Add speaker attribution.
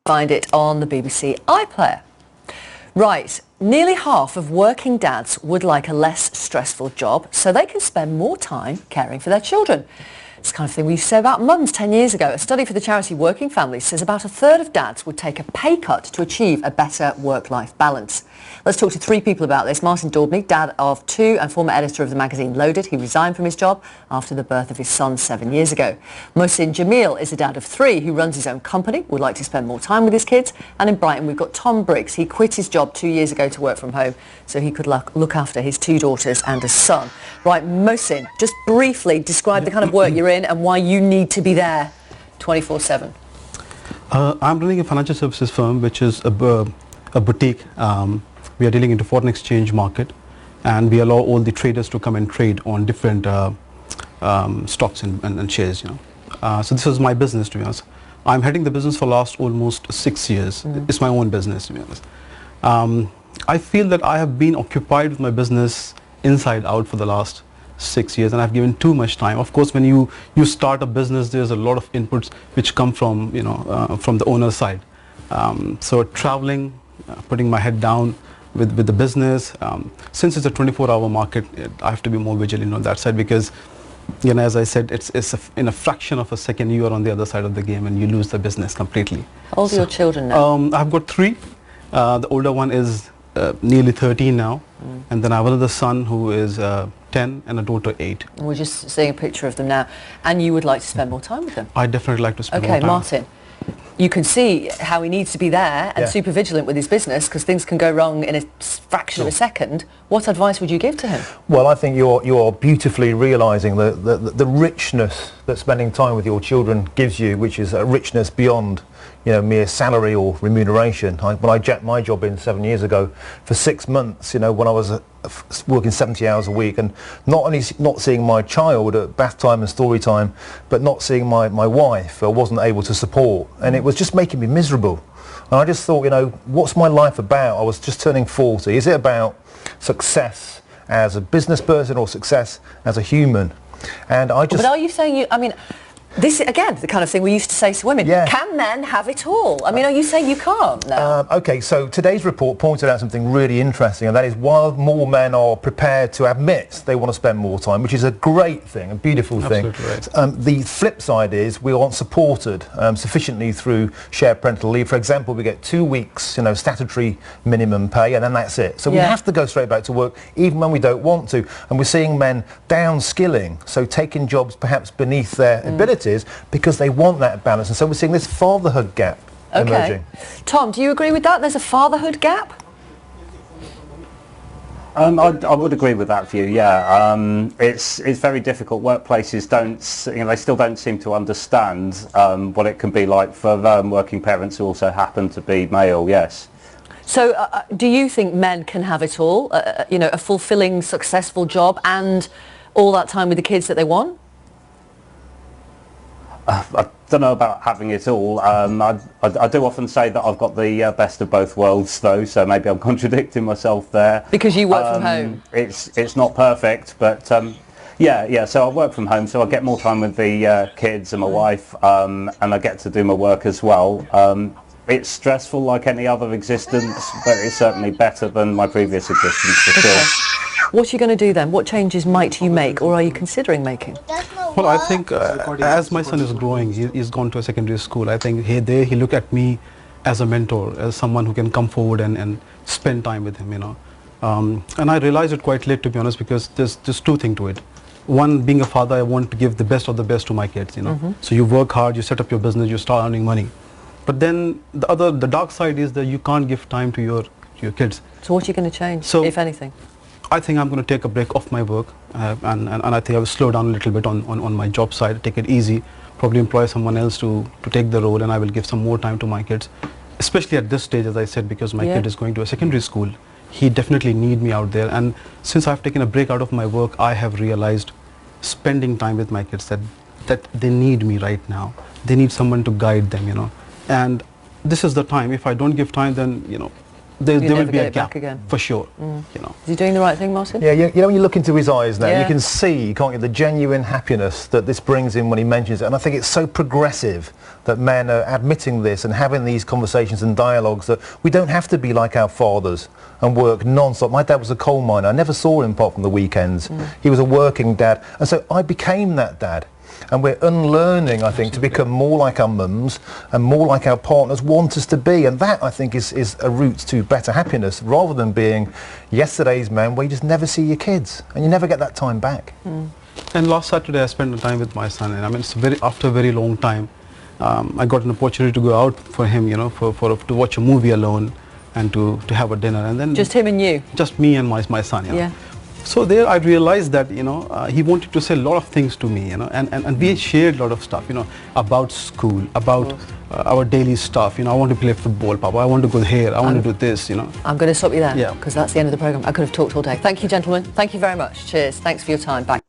Speaker 1: find it on the BBC iPlayer. Right, nearly half of working dads would like a less stressful job so they can spend more time caring for their children. It's the kind of thing we used to say about mums 10 years ago. A study for the charity Working Families says about a third of dads would take a pay cut to achieve a better work-life balance. Let's talk to three people about this. Mohsin, dad of two and former editor of the magazine Loaded. He resigned from his job after the birth of his son 7 years ago. Mohsin Jameel is a dad of three who runs his own company, would like to spend more time with his kids. And in Brighton, we've got Tom Briggs. He quit his job 2 years ago to work from home so he could look after his two daughters and a son. Right, Mohsin, just briefly describe the kind of work you're in and why you need to be there 24/7.
Speaker 2: I'm running a financial services firm, which is a boutique. We are dealing into foreign exchange market, and we allow all the traders to come and trade on different stocks and shares. So this is my business, to be honest. I'm heading the business for last almost 6 years. It's my own business, to be honest. I feel that I have been occupied with my business inside out for the last 6 years, and I've given too much time. Of course, when you start a business, there's a lot of inputs which come from from the owner's side. So traveling, putting my head down with the business. Since it's a 24-hour market, I have to be more vigilant on that side, because as I said, it's in a fraction of a second you are on the other side of the game and you lose the business completely.
Speaker 1: How old are your children now?
Speaker 2: I've got three. The older one is nearly 13 now, and then I have another son who is 10 and a daughter 8.
Speaker 1: And we're just seeing a picture of them now. And you would like to spend more time with them?
Speaker 2: I definitely like to spend more
Speaker 1: Okay,
Speaker 2: time.
Speaker 1: Martin, you can see how he needs to be there and super vigilant with his business, because things can go wrong in a fraction of a second. What advice would you give to him?
Speaker 3: Well, I think you're beautifully realising the richness that spending time with your children gives you, which is a richness beyond mere salary or remuneration. When I jacked my job in 7 years ago, for 6 months, when I was working 70 hours a week, and not only not seeing my child at bath time and story time, but not seeing my wife, I wasn't able to support, and it was just making me miserable. And I just thought, what's my life about? I was just turning 40. Is it about success as a business person or success as a human? And I just...
Speaker 1: But are you saying this, again, the kind of thing we used to say to women, can men have it all? Are you saying you can't now?
Speaker 3: Okay, so today's report pointed out something really interesting, and that is while more men are prepared to admit they want to spend more time, which is a great thing, a beautiful thing.
Speaker 2: Right.
Speaker 3: The flip side is we aren't supported sufficiently through shared parental leave. For example, we get 2 weeks, statutory minimum pay, and then that's it. So we have to go straight back to work, even when we don't want to. And we're seeing men downskilling, so taking jobs perhaps beneath their abilities, because they want that balance, and so we're seeing this fatherhood gap emerging.
Speaker 1: Tom, do you agree with that? There's a fatherhood gap?
Speaker 4: I would agree with that view. Yeah, it's very difficult. Workplaces they still don't seem to understand what it can be like for working parents who also happen to be male. Yes.
Speaker 1: So, do you think men can have it all? A fulfilling, successful job and all that time with the kids that they want?
Speaker 4: I don't know about having it all. I do often say that I've got the best of both worlds, though, so maybe I'm contradicting myself there.
Speaker 1: Because you work from home.
Speaker 4: It's not perfect, but so I work from home, so I get more time with the kids and my wife, and I get to do my work as well. It's stressful like any other existence, but it's certainly better than my previous existence, for sure.
Speaker 1: What are you going to do then? What changes might you make, or are you considering making?
Speaker 2: Well, I think as my son is growing, he's gone to a secondary school. I think he look at me as a mentor, as someone who can come forward and spend time with him, And I realized it quite late, to be honest, because there's two things to it. One, being a father, I want to give the best of the best to my kids, So you work hard, you set up your business, you start earning money. But then the dark side is that you can't give time to your kids.
Speaker 1: So what are you going to change, if anything?
Speaker 2: I think I'm going to take a break off my work, and I think I will slow down a little bit on my job side, take it easy, probably employ someone else to take the role, and I will give some more time to my kids, especially at this stage, as I said, because my kid is going to a secondary school. He definitely need me out there, and since I've taken a break out of my work, I have realized spending time with my kids that they need me right now. They need someone to guide them, and this is the time. If I don't give time, then there
Speaker 1: You
Speaker 2: will
Speaker 1: never
Speaker 2: be
Speaker 1: get
Speaker 2: a
Speaker 1: it back
Speaker 2: gap
Speaker 1: again.
Speaker 2: for sure. You know.
Speaker 1: Is he doing the right thing, Mohsin?
Speaker 3: Yeah, you know, when you look into his eyes now,
Speaker 1: Yeah.
Speaker 3: you can see, can't you, the genuine happiness that this brings in when he mentions it. And I think it's so progressive that men are admitting this and having these conversations and dialogues, that we don't have to be like our fathers and work non-stop. My dad was a coal miner. I never saw him apart from the weekends. He was a working dad. And so I became that dad. And we're unlearning, I think, to become more like our mums and more like our partners want us to be. And that, I think, is a route to better happiness, rather than being yesterday's man where you just never see your kids and you never get that time back.
Speaker 2: And last Saturday I spent the time with my son, and I mean, it's after a very long time. I got an opportunity to go out for him, you know, to watch a movie alone and to have a dinner, and then
Speaker 1: Just him and you?
Speaker 2: just me and my son, you know.
Speaker 1: Yeah.
Speaker 2: So there I realized that, you know, he wanted to say a lot of things to me, you know, and we shared a lot of stuff, you know, about school, about our daily stuff. You know, I want to play football, Papa, I want to go here, I want to do this, you know.
Speaker 1: I'm going to stop you there,
Speaker 2: Yeah.
Speaker 1: because that's the end of the programme. I could have talked all day. Thank you, gentlemen. Thank you very much. Cheers. Thanks for your time. Bye.